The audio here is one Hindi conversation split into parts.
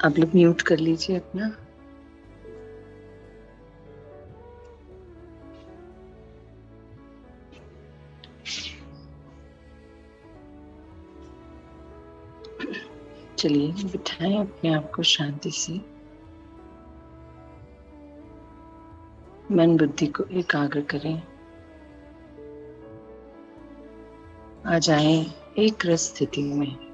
आप लोग म्यूट कर लीजिए अपना। चलिए बिठाएं अपने आप को शांति से। मन बुद्धि को एकाग्र करें। आ जाएं एक रस स्थिति में।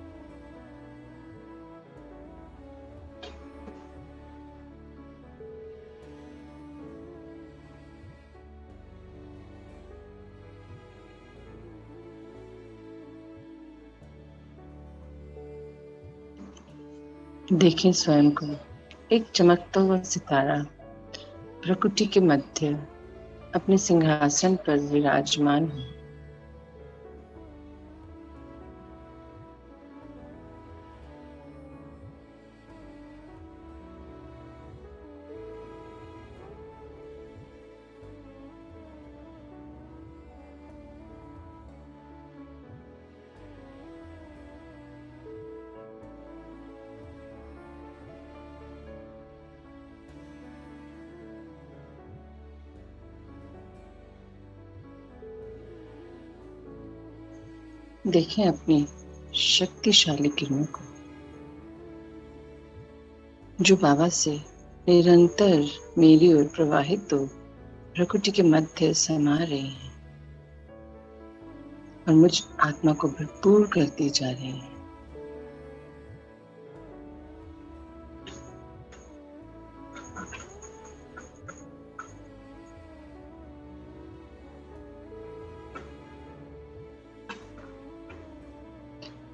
देखें स्वयं को एक चमकता हुआ सितारा प्रकृति के मध्य अपने सिंहासन पर विराजमान हो। देखें अपनी शक्तिशाली किरणों को जो बाबा से निरंतर मेरी ओर प्रवाहित हो प्रकृति के मध्य समा रहे हैं और मुझ आत्मा को भरपूर करती जा रहे हैं।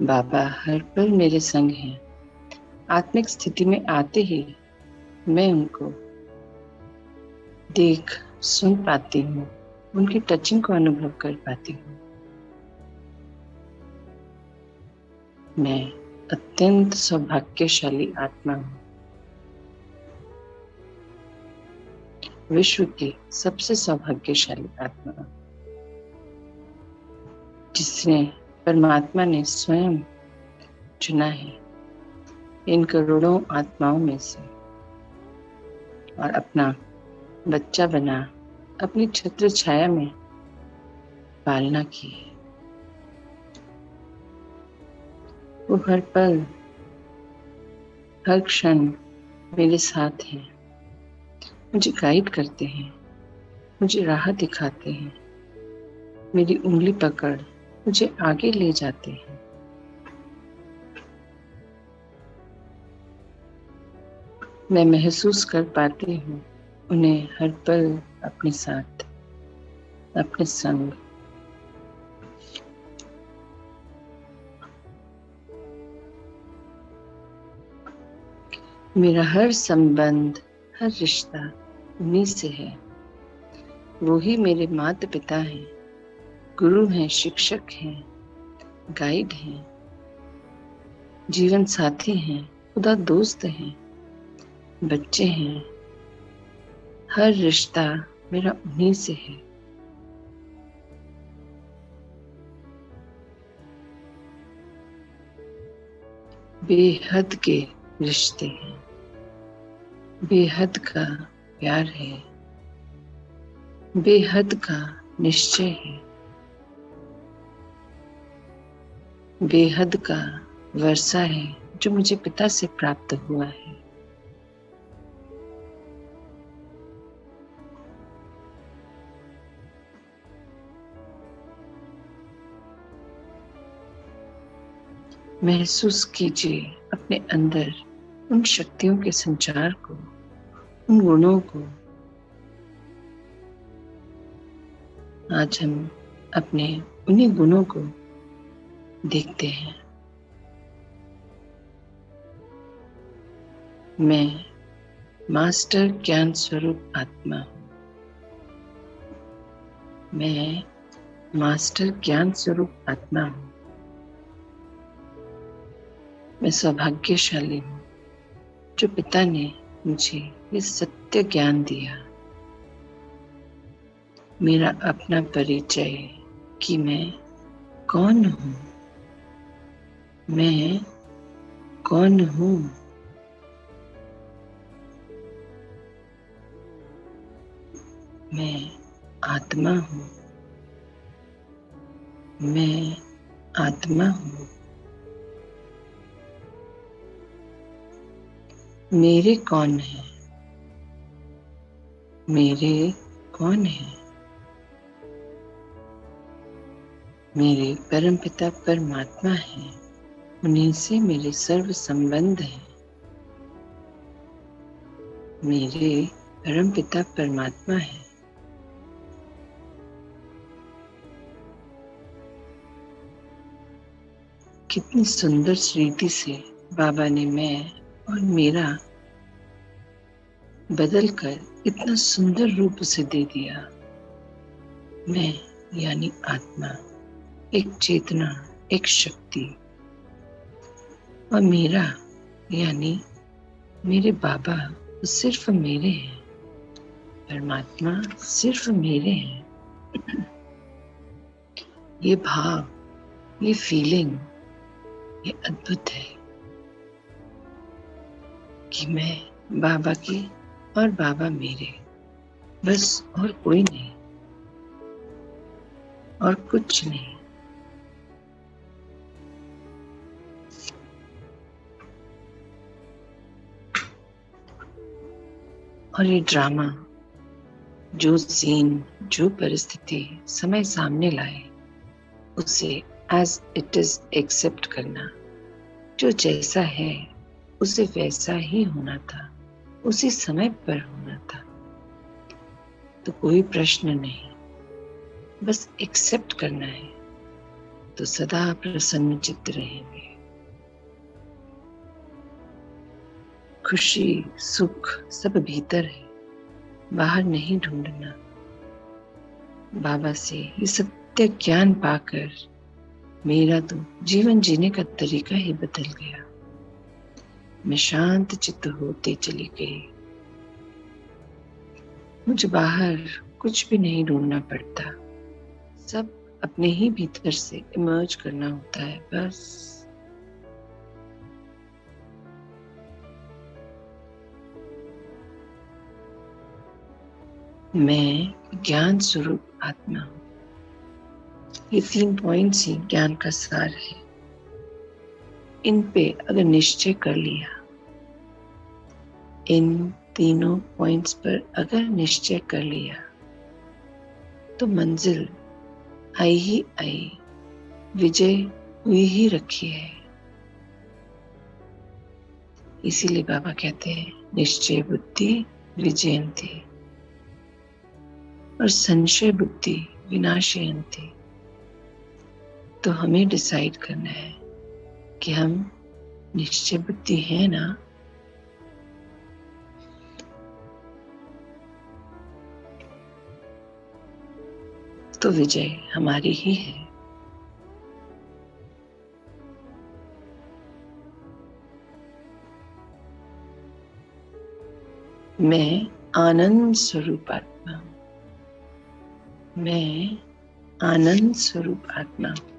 बाबा हर पल मेरे संग हैं। आत्मिक स्थिति में आते ही मैं उनको देख सुन पाती हूँ, उनकी टचिंग को अनुभव कर पाती हूँ। मैं अत्यंत सौभाग्यशाली आत्मा हूँ। विश्व की सबसे सौभाग्यशाली आत्मा जिसने परमात्मा ने स्वयं चुना है इन करोड़ों आत्माओं में से और अपना बच्चा बना अपनी छत्र छाया में पालना की। वो हर पल हर क्षण मेरे साथ हैं, मुझे गाइड करते हैं, मुझे राह दिखाते हैं, मेरी उंगली पकड़ मुझे आगे ले जाते हैं। मैं महसूस कर पाती हूँ उन्हें हर पल अपने साथ, अपने संग। मेरा हर संबंध, हर रिश्ता उन्हीं से है। वो ही मेरे माता पिता हैं, गुरु हैं, शिक्षक हैं, गाइड हैं, जीवन साथी हैं, खुदा दोस्त हैं, बच्चे हैं। हर रिश्ता मेरा उन्हीं से है। बेहद के रिश्ते हैं, बेहद का प्यार है, बेहद का निश्चय है, बेहद का वर्षा है जो मुझे पिता से प्राप्त हुआ है। महसूस कीजिए अपने अंदर उन शक्तियों के संचार को, उन गुणों को। आज हम अपने उन्हीं गुणों को देखते हैं। मैं मास्टर ज्ञान स्वरूप आत्मा हूँ। मैं मास्टर ज्ञान स्वरूप आत्मा हूँ। मैं सौभाग्यशाली हूँ जो पिता ने मुझे ये सत्य ज्ञान दिया। मेरा अपना परिचय कि मैं कौन हूँ, मैं कौन हूँ। मैं आत्मा हूँ। मैं आत्मा हूँ। मेरे कौन है? मेरे कौन है? मेरे परमपिता परमात्मा है। उन्हीं से मेरे सर्व संबंध हैं। मेरे परमपिता परमात्मा है। कितनी सुंदर रीति से बाबा ने मैं और मेरा बदलकर इतना सुंदर रूप उसे दे दिया। मैं यानी आत्मा, एक चेतना, एक शक्ति, और मेरा यानी मेरे बाबा सिर्फ मेरे हैं। परमात्मा सिर्फ मेरे हैं। ये भाव, ये फीलिंग, ये अद्भुत है कि मैं बाबा की और बाबा मेरे, बस और कोई नहीं और कुछ नहीं। और ये ड्रामा, जो सीन, जो परिस्थिति समय सामने लाए, उसे एज इट इज एक्सेप्ट करना। जो जैसा है उसे वैसा ही होना था, उसी समय पर होना था। तो कोई प्रश्न नहीं, बस एक्सेप्ट करना है, तो सदा प्रसन्न चित्त रहेंगे। खुशी, सुख सब भीतर है, बाहर नहीं ढूंढना। बाबा से ये सत्य ज्ञान पाकर मेरा तो जीवन जीने का तरीका ही बदल गया। मैं शांत चित्त होते चली गई। मुझे बाहर कुछ भी नहीं ढूंढना पड़ता, सब अपने ही भीतर से इमर्ज करना होता है बस। मैं ज्ञान स्वरूप आत्मा हूँ। ये 3 पॉइंट्स ही ज्ञान का सार है। इन पे अगर निश्चय कर लिया, इन तीनों पॉइंट्स पर अगर निश्चय कर लिया, तो मंजिल आई ही आई, विजय हुई ही रखी है। इसीलिए बाबा कहते हैं निश्चय बुद्धि विजयंती और संशय बुद्धि विनाशयंती। तो हमें डिसाइड करना है कि हम निश्चय बुद्धि है ना। तो विजय हमारी ही है। मैं आनंद स्वरूप आत्मा हूं। मैं आनंद स्वरूप आत्मा हूं।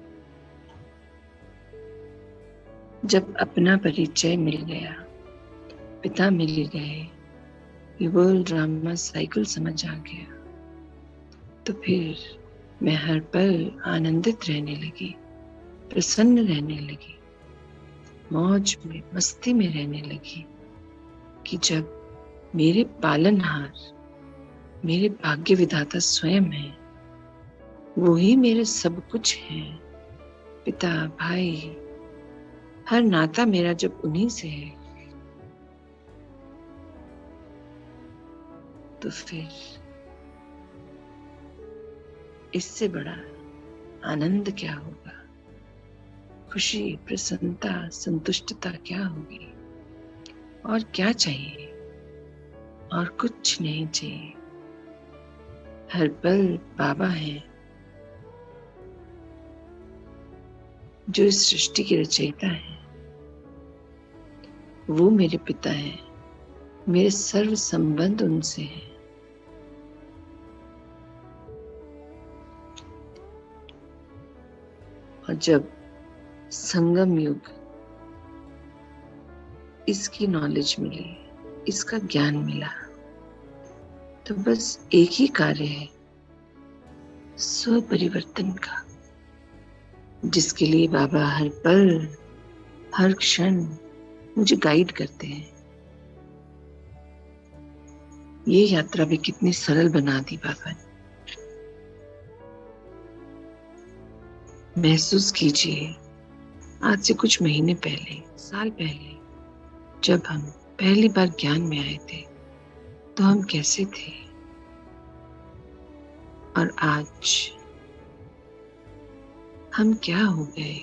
जब अपना परिचय मिल गया, पिता मिल गए, ये वर्ल्ड ड्रामा साइकिल समझ आ गया, तो फिर मैं हर पल आनंदित रहने लगी, प्रसन्न रहने लगी, मौज में, मस्ती में रहने लगी कि जब मेरे पालनहार, मेरे भाग्य विधाता स्वयं है, वो ही मेरे सब कुछ है। पिता, भाई, हर नाता मेरा जब उन्हीं से है, तो फिर इससे बड़ा आनंद क्या होगा? खुशी, प्रसन्नता, संतुष्टता क्या होगी? और क्या चाहिए? और कुछ नहीं चाहिए। हर पल बाबा है जो इस सृष्टि के रचयिता है। वो मेरे पिता है, मेरे सर्व संबंध उनसे हैं। और जब संगम युग इसकी नॉलेज मिली, इसका ज्ञान मिला, तो बस एक ही कार्य है, स्व परिवर्तन का, जिसके लिए बाबा हर पल हर क्षण मुझे गाइड करते हैं। ये यात्रा भी कितनी सरल बना दी बाबा ने। महसूस कीजिए, आज से कुछ महीने पहले, साल पहले, जब हम पहली बार ज्ञान में आए थे तो हम कैसे थे, और आज हम क्या हो गए,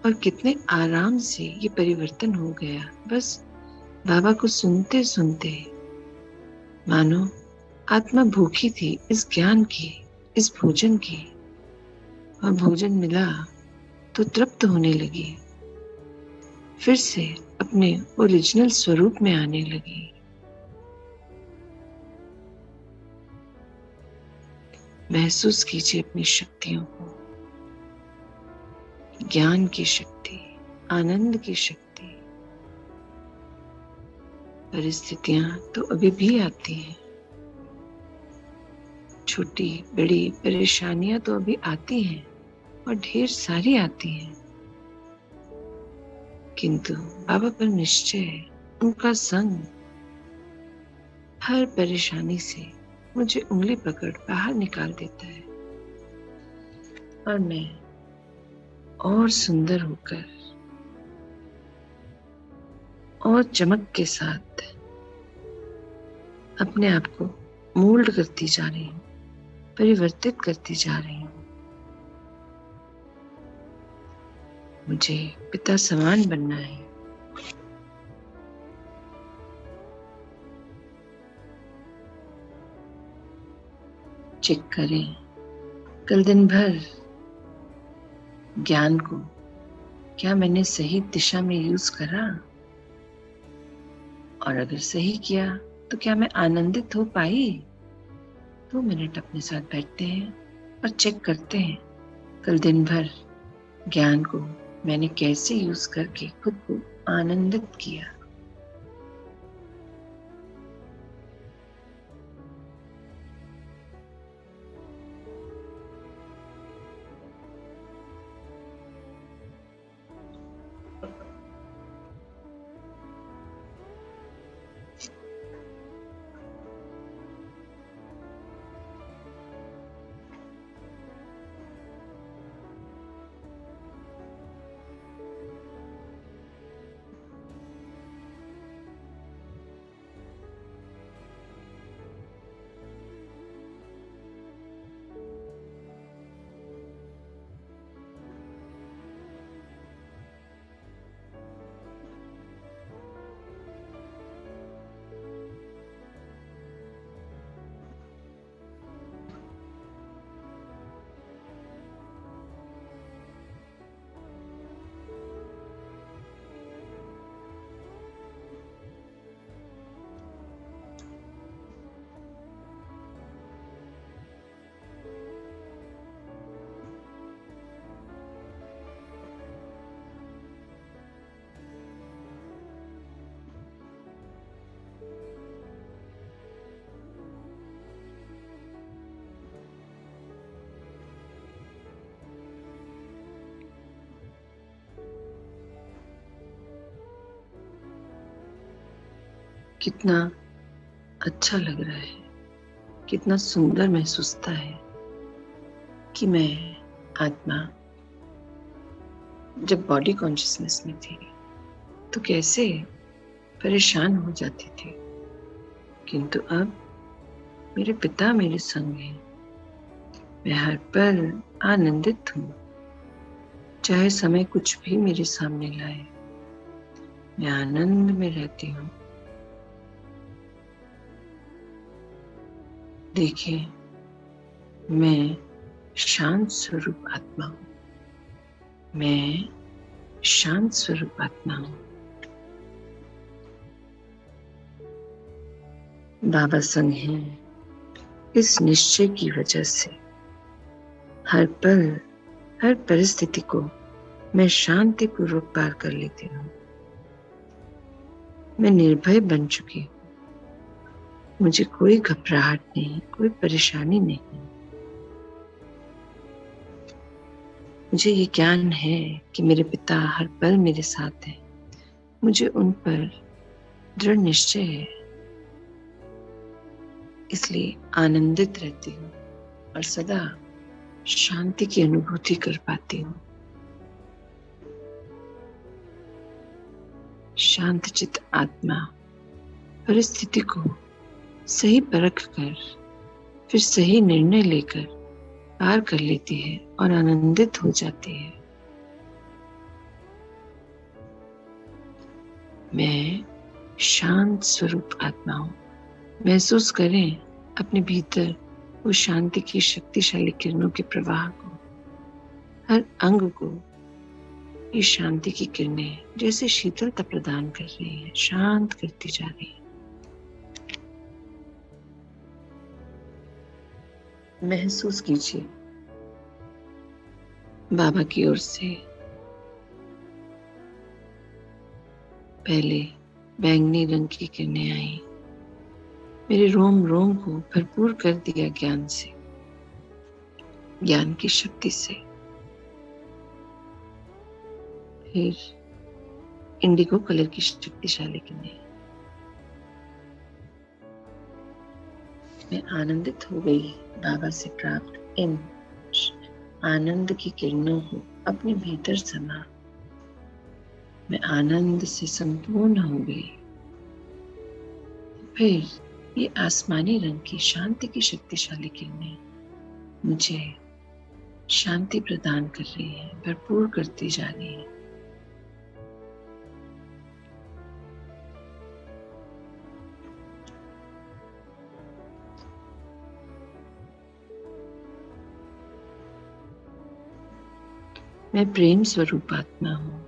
और कितने आराम से ये परिवर्तन हो गया बस बाबा को सुनते सुनते। मानो आत्मा भूखी थी इस ज्ञान की, इस भोजन की, और भोजन मिला तो तृप्त होने लगी, फिर से अपने ओरिजिनल स्वरूप में आने लगी। महसूस कीजिए अपनी शक्तियों को, ज्ञान की शक्ति, आनंद की शक्ति। परिस्थितियां तो अभी भी आती हैं, छोटी बड़ी परेशानियां तो अभी आती हैं और ढेर सारी आती हैं, किंतु बाबा पर निश्चय है, उनका संग हर परेशानी से मुझे उंगली पकड़ बाहर निकाल देता है, और मैं और सुंदर होकर और चमक के साथ अपने आप को मोल्ड करती जा रही हूँ, परिवर्तित करती जा रही हूँ। मुझे पिता समान बनना है। चेक करें, कल दिन भर ज्ञान को क्या मैंने सही दिशा में यूज करा, और अगर सही किया तो क्या मैं आनंदित हो पाई। 2 मिनट अपने साथ बैठते हैं और चेक करते हैं, कल दिन भर ज्ञान को मैंने कैसे यूज करके खुद को आनंदित किया। कितना अच्छा लग रहा है, कितना सुंदर महसूस होता है कि मैं आत्मा जब बॉडी कॉन्शियसनेस में थी तो कैसे परेशान हो जाती थी, किंतु अब मेरे पिता मेरे संग हैं। मैं हर पल आनंदित हूँ, चाहे समय कुछ भी मेरे सामने लाए, मैं आनंद में रहती हूँ। देखिए, मैं शांत स्वरूप आत्मा हूँ, मैं शांत स्वरूप आत्मा हूँ। बाबा संग हैं, इस निश्चय की वजह से हर पल हर परिस्थिति को मैं शांतिपूर्वक पार कर लेती हूँ। मैं निर्भय बन चुकी हूँ। मुझे कोई घबराहट नहीं, कोई परेशानी नहीं। मुझे ये ज्ञान है कि मेरे पिता हर पल मेरे साथ हैं। मुझे उन पर दृढ़ निश्चय है, इसलिए आनंदित रहती हूँ और सदा शांति की अनुभूति कर पाती हूँ। शांतचित्त आत्मा परिस्थिति को सही परख कर फिर सही निर्णय लेकर पार कर लेती है और आनंदित हो जाती है। मैं शांत स्वरूप आत्मा हूँ। महसूस करें अपने भीतर वो शांति की शक्तिशाली किरणों के प्रवाह को। हर अंग को ये शांति की किरणें जैसे शीतलता प्रदान कर रही है, शांत करती जा रही है। महसूस कीजिए बाबा की ओर से पहले बैंगनी रंग की किरणें आई, मेरे रोम रोम को भरपूर कर दिया ज्ञान से, ज्ञान की शक्ति से। फिर इंडिगो कलर की शक्तिशाली किरणें। मैं आनंदित हो गई बाबा से प्राप्त इन आनंद की किरणों को अपने भीतर समा। मैं आनंद से संपूर्ण हो गई। फिर ये आसमानी रंग की शांति की शक्तिशाली किरणें मुझे शांति प्रदान कर रही है, भरपूर करती जा रही है। मैं प्रेम स्वरूप आत्मा हूँ।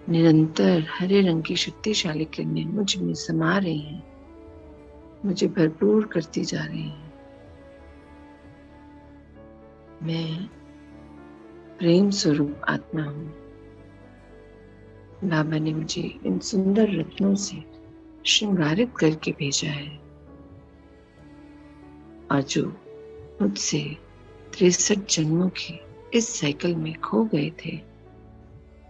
निरंतर हरे रंग की शक्तिशाली किरणें मुझ में समा रही हैं, मुझे भरपूर करती जा रही हैं। मैं प्रेम स्वरूप आत्मा हूँ। बाबा ने मुझे इन सुंदर रत्नों से श्रृंगारित करके भेजा है, और जो मुझसे 63 जन्मों की इस साइकिल में खो गए थे,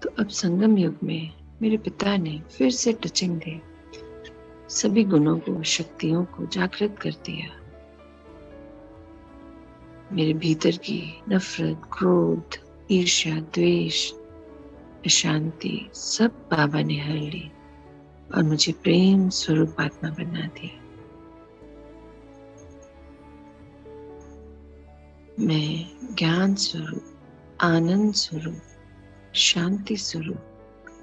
तो अब संगम युग में मेरे पिता ने फिर से टचिंग दे सभी गुणों को, शक्तियों को जागृत कर दिया। मेरे भीतर की नफरत, क्रोध, ईर्ष्या, द्वेष, अशांति सब बाबा ने हर ली और मुझे प्रेम स्वरूप आत्मा बना दिया। मैं ज्ञान स्वरूप, आनंद स्वरूप, शांति स्वरूप,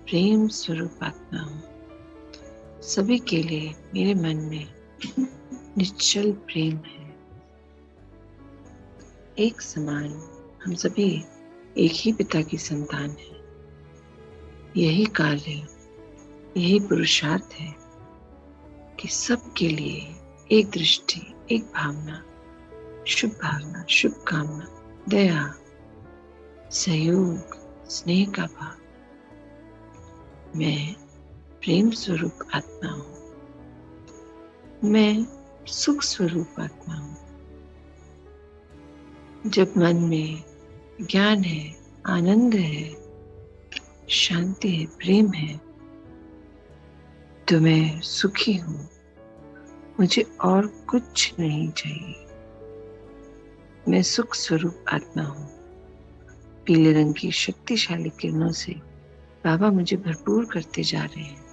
प्रेम स्वरूप आत्मा हूँ। सभी के लिए मेरे मन में निश्चल प्रेम है। एक समान हम सभी एक ही पिता की संतान हैं। यही कार्य, यही पुरुषार्थ है कि सबके लिए एक दृष्टि, एक भावना, भावना, शुभ कामना, दया, सहयोग, स्नेह का भाव। मैं प्रेम स्वरूप आत्मा हूँ। मैं सुख स्वरूप आत्मा हूँ। जब मन में ज्ञान है, आनंद है, शांति है, प्रेम है, तो मैं सुखी हूँ। मुझे और कुछ नहीं चाहिए। मैं सुख स्वरूप आत्मा हूँ। पीले रंग की शक्तिशाली किरणों से बाबा मुझे भरपूर करते जा रहे हैं।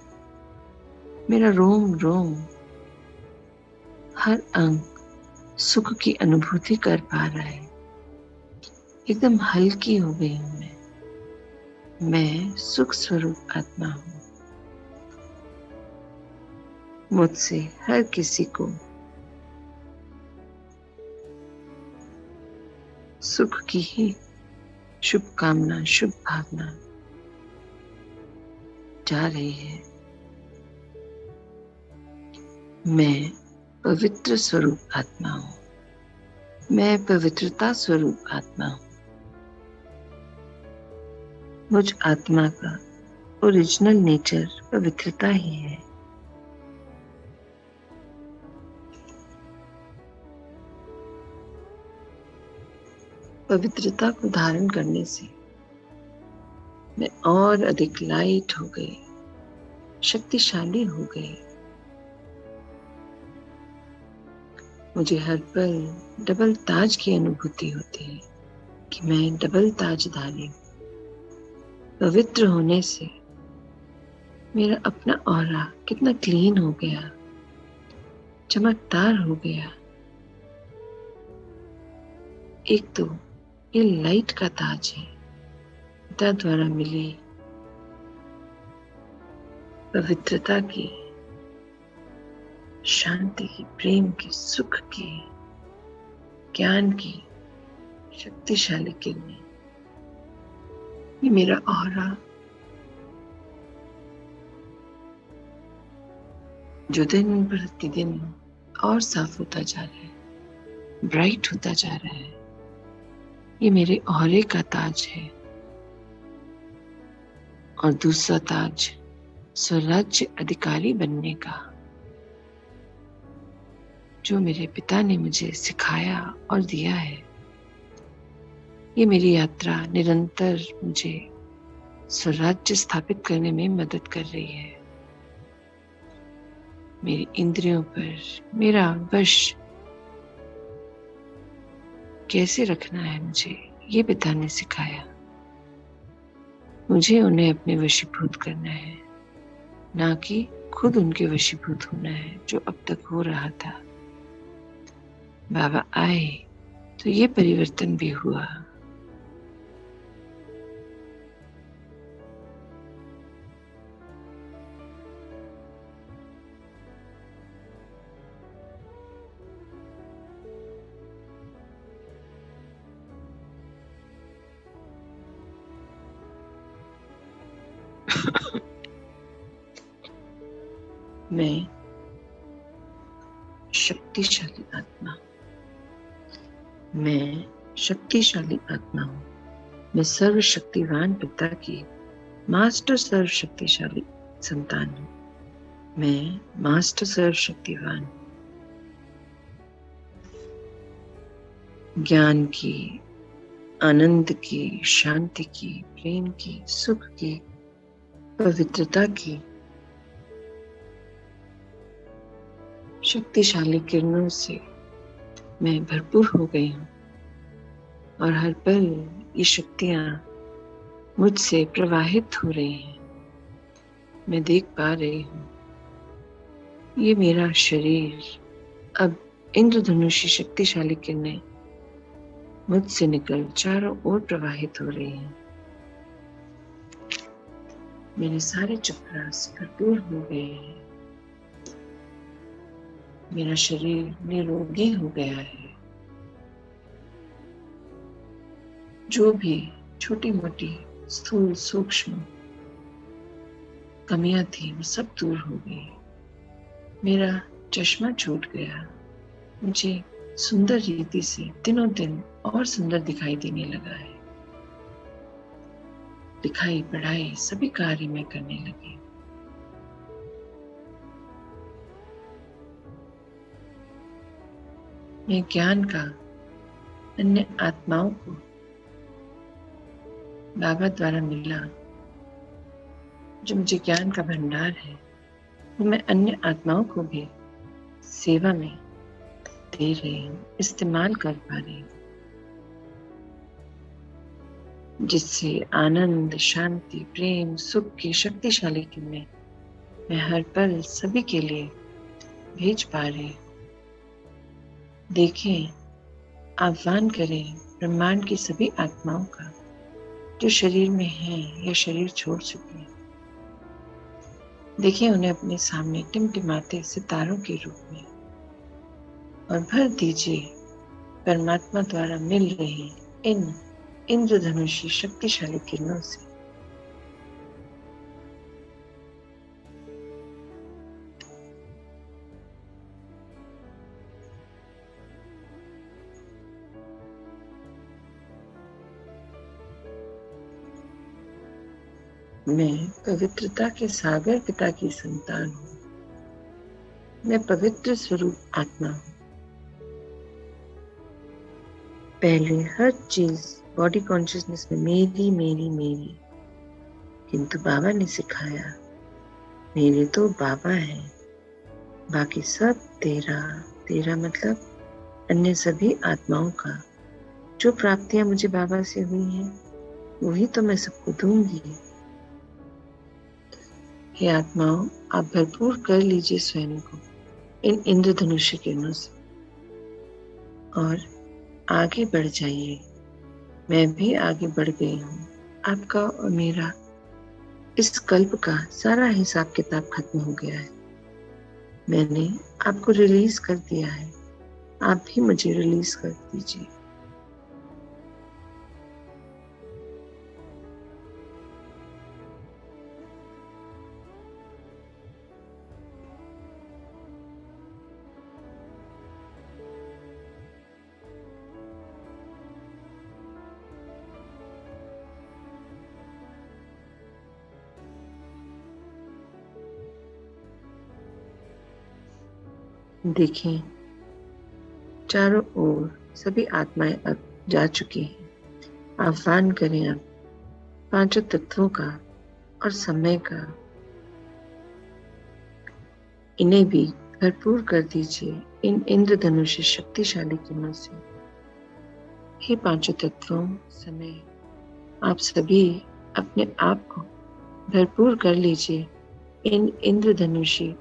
मेरा रोम रोम, हर अंग सुख की अनुभूति कर पा रहा है। एकदम हल्की हो गई हूँ मैं सुख स्वरूप आत्मा हूँ। मुझसे हर किसी को सुख की ही शुभकामना, शुभ भावना जा रही है। मैं पवित्र स्वरूप आत्मा हूँ। मैं पवित्रता स्वरूप आत्मा हूँ। मुझ आत्मा का ओरिजिनल नेचर पवित्रता ही है। पवित्रता को धारण करने से मैं और अधिक लाइट हो गई, शक्तिशाली हो गई। मुझे हर पल डबल ताज की अनुभूति होती है कि मैं डबल ताजधारी हूँ। पवित्र होने से मेरा अपना ऑरा कितना क्लीन हो गया, चमकदार हो गया। एक तो ये लाइट का ताज है, पिता द्वारा मिली पवित्रता की, शांति की, प्रेम की, सुख की, ज्ञान की शक्तिशाली किरणें। ये मेरा ऑरा जो दिन प्रतिदिन और साफ होता जा रहा है, ब्राइट होता जा रहा है। ये मेरे ऑरे का ताज है। और दूसरा ताज स्वराज्य अधिकारी बनने का, जो मेरे पिता ने मुझे सिखाया और दिया है। ये मेरी यात्रा निरंतर मुझे स्वराज्य स्थापित करने में मदद कर रही है। मेरी इंद्रियों पर मेरा वश कैसे रखना है मुझे ये पिता ने सिखाया। मुझे उन्हें अपने वशीभूत करना है, ना कि खुद उनके वशीभूत होना है जो अब तक हो रहा था। बाबा आए तो ये परिवर्तन भी हुआ। मैं शक्तिशाली आत्मा, मैं शक्तिशाली आत्मा हूँ। मैं सर्वशक्तिवान पिता की मास्टर सर्वशक्तिशाली संतान हूँ। मैं मास्टर सर्वशक्तिवान हूँ। ज्ञान की, आनंद की, शांति की, प्रेम की, सुख की, पवित्रता की शक्तिशाली किरणों से मैं भरपूर हो गई हूँ। और हर पल ये शक्तियां मुझसे प्रवाहित हो रही हैं। मैं देख पा रही हूँ ये मेरा शरीर अब इंद्रधनुषी शक्तिशाली किरणें मुझसे निकल चारों ओर प्रवाहित हो रही हैं। मेरे सारे चक्रास भरपूर हो गए हैं। मेरा शरीर निरोगी हो गया है। जो भी छोटी मोटी स्थूल सूक्ष्म कमियां थी वो सब दूर हो गई। मेरा चश्मा छूट गया। मुझे सुंदर रीति से दिनों दिन और सुंदर दिखाई देने लगा है। लिखाई पढ़ाई सभी कार्य मैं करने लगी। मैं ज्ञान का अन्य आत्माओं को बाबा द्वारा मिला, जो मुझे ज्ञान का भंडार है, वो मैं अन्य आत्माओं को भी सेवा में दे रही हूँ, इस्तेमाल कर पा रही हूँ, जिससे आनंद, शांति, प्रेम, सुख की शक्तिशाली किरणें मैं हर पल सभी के लिए भेज पा रही हूँ। देखें, आह्वान करें ब्रह्मांड की सभी आत्माओं का जो शरीर में हैं या शरीर छोड़ चुके हैं। देखिए उन्हें अपने सामने टिमटिमाते सितारों के रूप में, और भर दीजिए परमात्मा द्वारा मिल रही इन इंद्रधनुषी शक्तिशाली किरणों से। मैं पवित्रता के सागर पिता की संतान हूँ। मैं पवित्र स्वरूप आत्मा हूँ। पहले हर चीज बॉडी कॉन्शियसनेस में मेरी मेरी मेरी, किंतु बाबा ने सिखाया मेरे तो बाबा है, बाकी सब तेरा। तेरा मतलब अन्य सभी आत्माओं का। जो प्राप्तियां मुझे बाबा से हुई हैं वही तो मैं सबको दूंगी। हे आत्माओं, आप भरपूर कर लीजिए स्वयं को इन इंद्रधनुष किरणों से और आगे बढ़ जाइए। मैं भी आगे बढ़ गई हूँ। आपका और मेरा इस कल्प का सारा हिसाब किताब खत्म हो गया है। मैंने आपको रिलीज कर दिया है, आप भी मुझे रिलीज कर दीजिए। देखें, चारों ओर सभी आत्माएं अब जा चुकी हैं। आह्वान करें अब पांचों तत्वों का और समय का। इन्हें भी भरपूर कर दीजिए इन इंद्रधनुष शक्तिशाली किरणों से। हे पांचों तत्वों, समय, आप सभी अपने आप को भरपूर कर लीजिए इन इंद्रधनुषी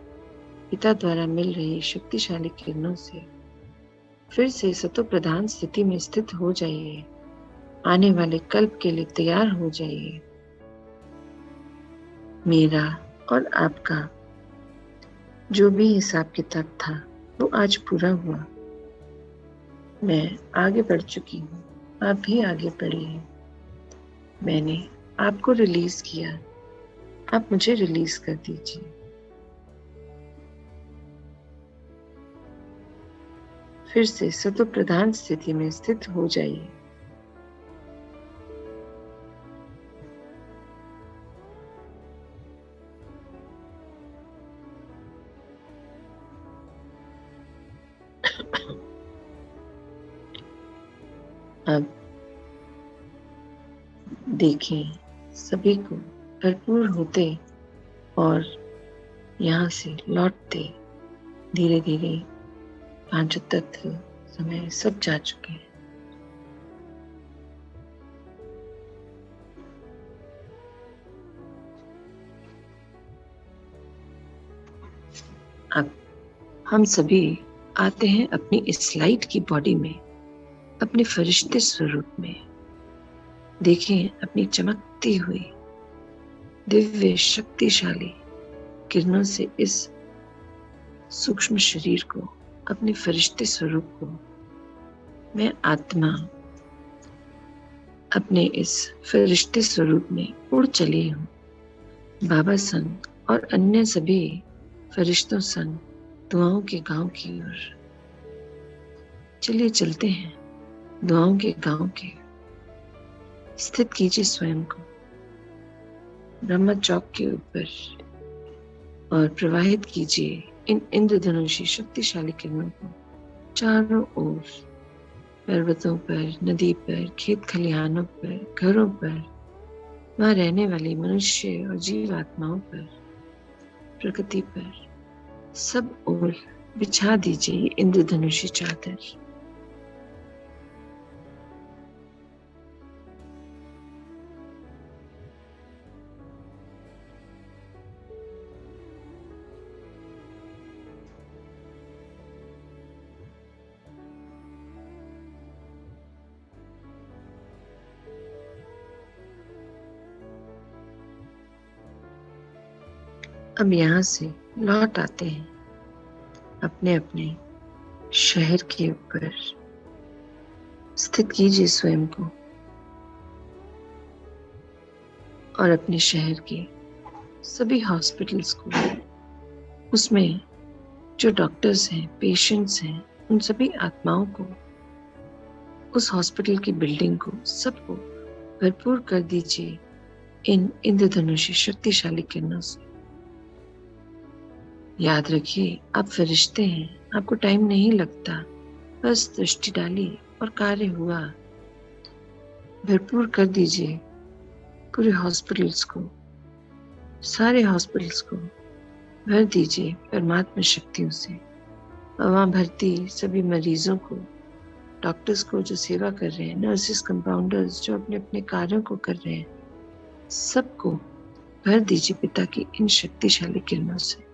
पिता द्वारा मिल रही शक्तिशाली किरणों से। फिर से सतो प्रधान स्थिति में स्थित हो जाइए। आने वाले कल्प के लिए तैयार हो जाइए। मेरा और आपका जो भी हिसाब किताब था वो आज पूरा हुआ। मैं आगे बढ़ चुकी हूँ, आप भी आगे बढ़िए। मैंने आपको रिलीज किया, आप मुझे रिलीज कर दीजिए। फिर से सतो प्रधान स्थिति में स्थित हो जाइए। अब देखें सभी को भरपूर होते और यहाँ से लौटते। धीरे धीरे पांचों तत्व, समय सब जा चुके हैं। अब हम सभी आते हैं अपनी इस लाइट की बॉडी में, अपने फरिश्ते स्वरूप में। देखें अपनी चमकती हुई दिव्य शक्तिशाली किरणों से इस सूक्ष्म शरीर को, अपने फरिश्ते स्वरूप को। मैं आत्मा अपने इस फरिश्ते स्वरूप में उड़ चली हूँ, बाबा संग और अन्य सभी फरिश्तों संग दुआओं के गांव की ओर। चलिए चलते हैं दुआओं के गांव के। स्थित कीजिए स्वयं को ब्रह्मा चौक के ऊपर और प्रवाहित कीजिए इन इंद्रधनुषी शक्तिशाली किरणों को चारों ओर, पर्वतों पर, नदी पर, खेत खलिहानों पर, घरों पर, वहां रहने वाले मनुष्य और जीव आत्माओं पर, प्रकृति पर, सब ओर बिछा दीजिए इंद्रधनुषी चादर। अब यहाँ से लौट आते हैं अपने अपने शहर के ऊपर। स्थित कीजिए स्वयं को और अपने शहर के सभी हॉस्पिटल्स को, उसमें जो डॉक्टर्स हैं, पेशेंट्स हैं, उन सभी आत्माओं को, उस हॉस्पिटल की बिल्डिंग को, सबको भरपूर कर दीजिए इन इंद्रधनुषी शक्तिशाली किरणों से। याद रखिए, आप फरिश्ते हैं, आपको टाइम नहीं लगता, बस दृष्टि डाली और कार्य हुआ। भरपूर कर दीजिए पूरे हॉस्पिटल्स को, सारे हॉस्पिटल्स को भर दीजिए परमात्मा शक्तियों से। और वहां भर्ती सभी मरीजों को, डॉक्टर्स को जो सेवा कर रहे हैं, नर्सेस, कंपाउंडर्स जो अपने अपने कार्यों को कर रहे हैं, सबको भर दीजिए पिता की इन शक्तिशाली किरणों से।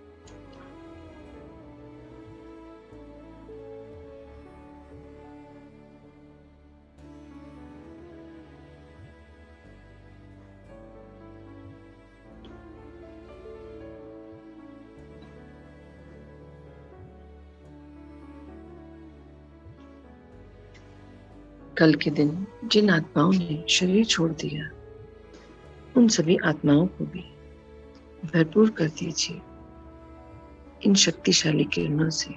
कल के दिन जिन आत्माओं ने शरीर छोड़ दिया, उन सभी आत्माओं को भी भरपूर कर दीजिए इन शक्तिशाली किरणों से,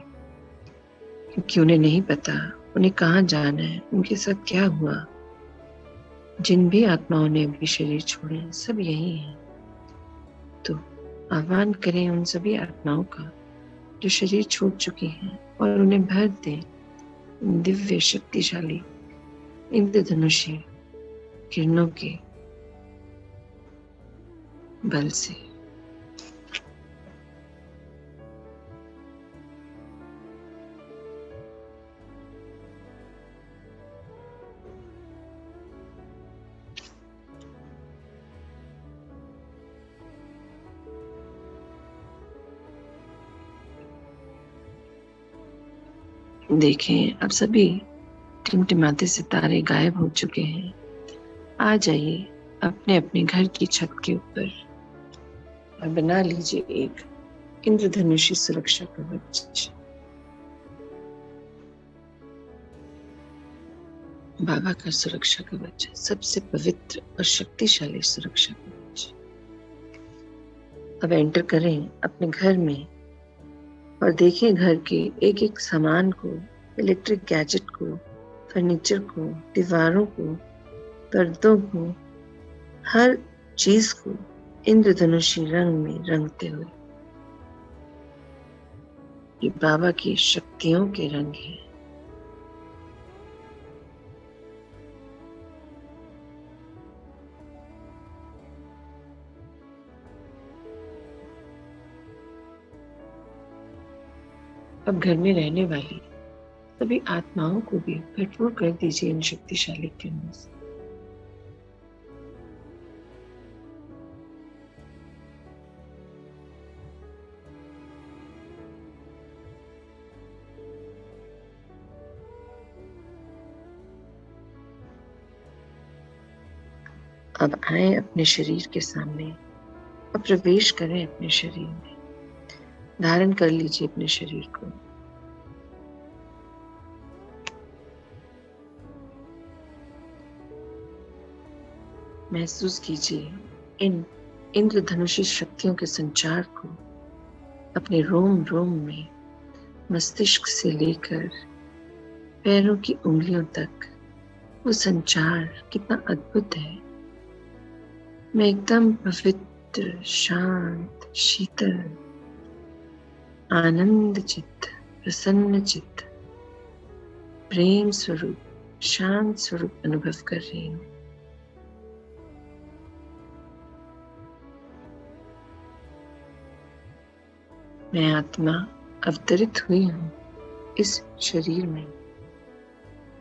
क्योंकि उन्हें नहीं पता उन्हें कहाँ जाना है, उनके साथ क्या हुआ। जिन भी आत्माओं ने अभी शरीर छोड़े सब यही हैं। तो आह्वान करें उन सभी आत्माओं का जो शरीर छोड़ चुकी हैं और उन्हें भर दें दिव्य शक्तिशाली इंद्रधनुषी किरणों के बल से। देखें, अब सभी टिमटिमाते सितारे गायब हो चुके हैं। आ जाइए अपने अपने घर की छत के ऊपर और बना लीजिए एक इंद्रधनुषी सुरक्षा कवच। बाबा का सुरक्षा कवच, सबसे पवित्र और शक्तिशाली सुरक्षा कवच। अब एंटर करें अपने घर में और देखें घर के एक एक सामान को, इलेक्ट्रिक गैजेट को, फर्नीचर को, दीवारों को, पर्दों को, हर चीज को इंद्रधनुषी रंग में रंगते हुए। ये बाबा की शक्तियों के रंग हैं। अब घर में रहने वाली सभी आत्माओं को भी भरपूर कर दीजिए इन शक्तिशाली किरणों से। अब आए अपने शरीर के सामने और प्रवेश करें अपने शरीर में। धारण कर लीजिए अपने शरीर को। महसूस कीजिए इन इंद्रधनुषी शक्तियों के संचार को अपने रोम रोम में, मस्तिष्क से लेकर पैरों की उंगलियों तक। वो संचार कितना अद्भुत है। मैं एकदम पवित्र, शांत, शीतल, आनंद चित्त, प्रसन्न चित्त, प्रेम स्वरूप, शांत स्वरूप अनुभव कर रही हूँ। मैं आत्मा अवतरित हुई हूँ इस शरीर में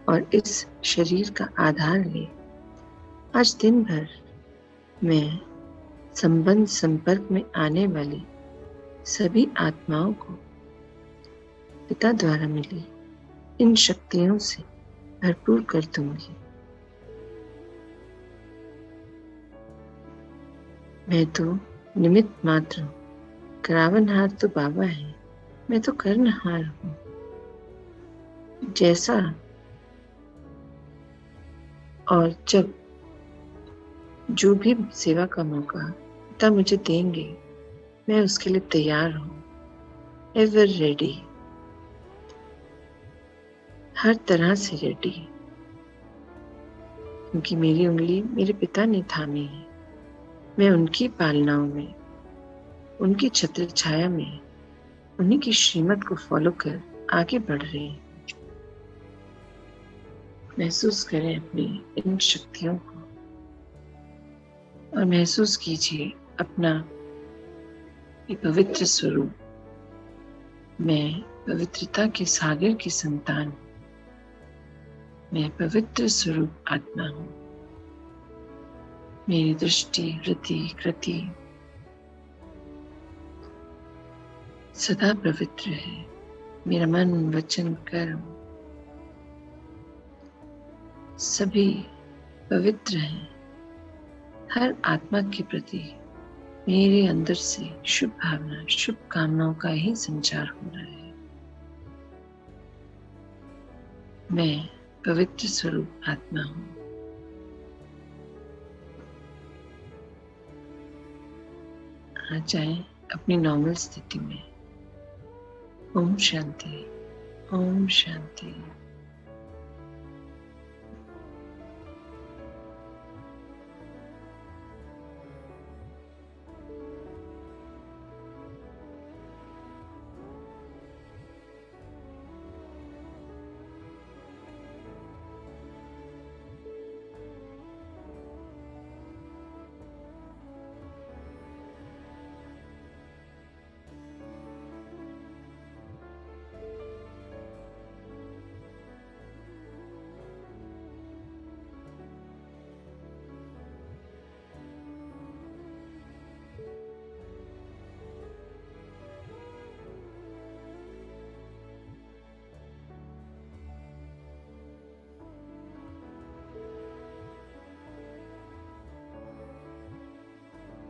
और इस शरीर का आधार ले आज दिन भर मैं संबंध संपर्क में आने वाली सभी आत्माओं को पिता द्वारा मिली इन शक्तियों से भरपूर कर दूंगी। मैं तो निमित्त मात्र हूँ, करावनहार तो बाबा है, मैं तो कर्णहार हूँ। जैसा और जब जो भी सेवा का मौका पिता मुझे देंगे, मैं उसके लिए तैयार हूँ, एवर रेडी, हर तरह से रेडी, क्योंकि मेरी उंगली मेरे पिता ने थामी है। मैं उनकी पालनाओं में, उनकी छत्र छाया में, उन्हीं की श्रीमत को फॉलो कर आगे बढ़ रही हूँ। महसूस करें अपनी इन शक्तियों को और महसूस कीजिए अपना ये पवित्र स्वरूप। मैं पवित्रता के सागर की संतान हूँ। मैं पवित्र स्वरूप आत्मा हूँ। मेरी दृष्टि, वृत्ति, कृति सदा पवित्र है। मेरा मन, वचन, कर्म सभी पवित्र हैं। हर आत्मा के प्रति मेरे अंदर से शुभ भावना, शुभ कामनाओं का ही संचार हो रहा है। मैं पवित्र स्वरूप आत्मा हूँ। आ जाएं अपनी नॉर्मल स्थिति में। ओम शांति, ओम शांति।